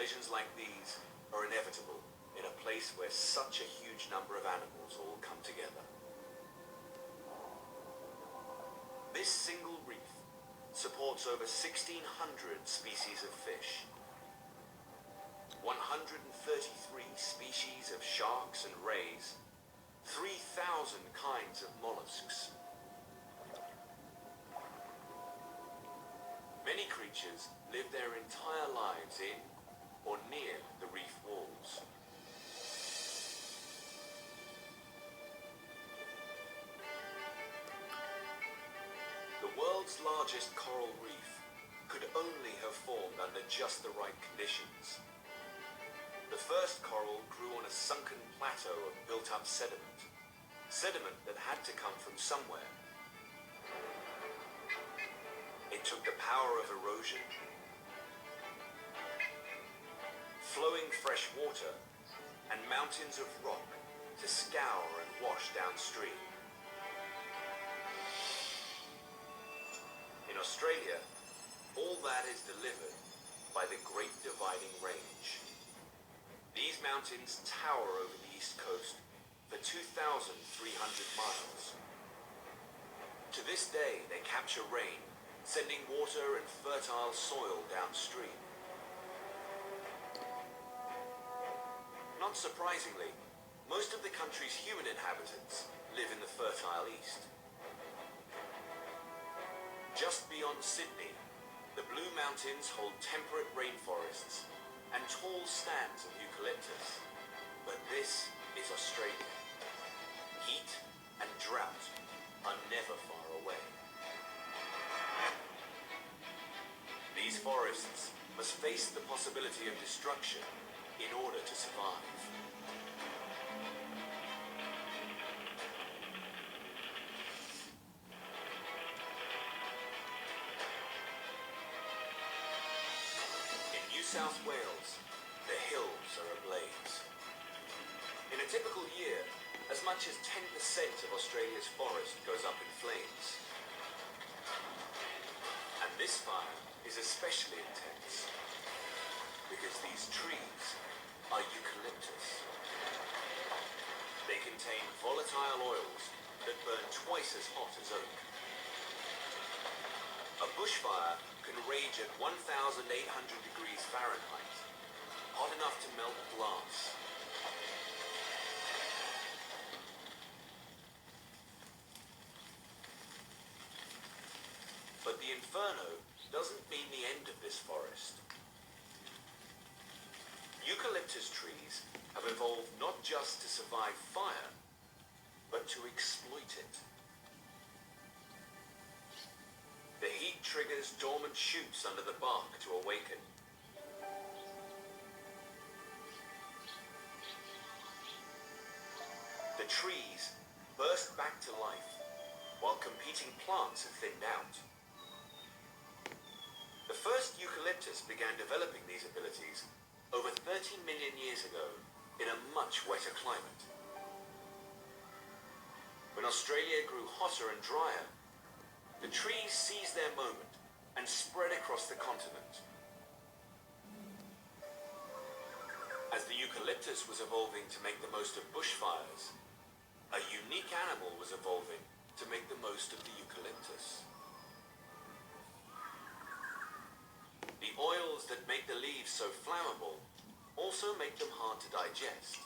Collisions like these are inevitable in a place where such a huge number of animals all come together. This single reef supports over 1,600 species of fish, 133 species of sharks and rays, 3,000 kinds of mollusks. Many creatures live their entire lives in or near the reef walls. The world's largest coral reef could only have formed under just the right conditions. The first coral grew on a sunken plateau of built-up sediment, sediment that had to come from somewhere. It took the power of erosion, flowing fresh water, and mountains of rock to scour and wash downstream. In Australia, all that is delivered by the Great Dividing Range. These mountains tower over the east coast for 2,300 miles. To this day, they capture rain, sending water and fertile soil downstream. Not surprisingly, most of the country's human inhabitants live in the fertile east. Just beyond Sydney, the Blue Mountains hold temperate rainforests and tall stands of eucalyptus. But this is Australia. Heat and drought are never far away. These forests must face the possibility of destruction in order to survive. In New South Wales, the hills are ablaze. In a typical year, as much as 10% of Australia's forest goes up in flames. And this fire is especially intense because these trees are eucalyptus. They contain volatile oils that burn twice as hot as oak. A bushfire can rage at 1,800 degrees Fahrenheit, hot enough to melt glass. But the inferno doesn't mean the end of this forest. Eucalyptus trees have evolved not just to survive fire, but to exploit it. The heat triggers dormant shoots under the bark to awaken. The trees burst back to life while competing plants have thinned out. The first eucalyptus began developing these abilities over 30 million years ago in a much wetter climate. When Australia grew hotter and drier, the trees seized their moment and spread across the continent. As the eucalyptus was evolving to make the most of bushfires, a unique animal was evolving to make the most of the eucalyptus. The oils that make the leaves so flammable also make them hard to digest.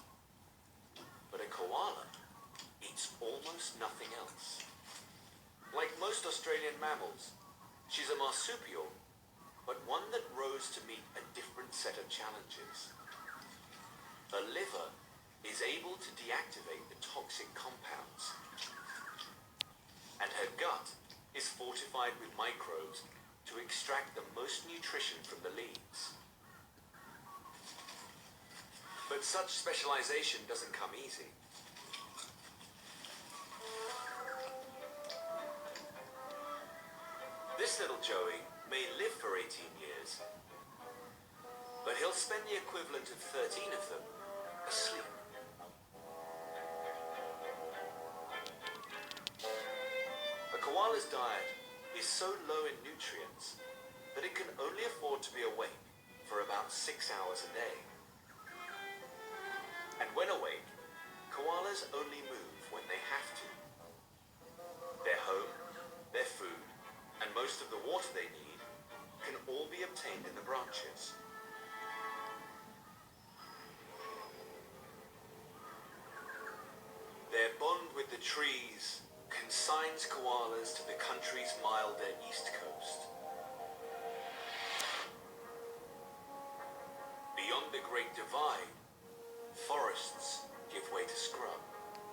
But a koala eats almost nothing else. Like most Australian mammals, she's a marsupial, but one that rose to meet a different set of challenges. Her liver is able to deactivate the toxic compounds, and her gut is fortified with microbes to extract the most nutrition from the leaves. But such specialization doesn't come easy. This little Joey may live for 18 years, but he'll spend the equivalent of 13 of them asleep. A koala's diet is so low in nutrients that it can only afford to be awake for about 6 hours a day. And when awake, koalas only move when they have to. Their home, their food, and most of the water they need can all be obtained in the branches. Their bond with the trees consigns koalas to the country's milder east coast.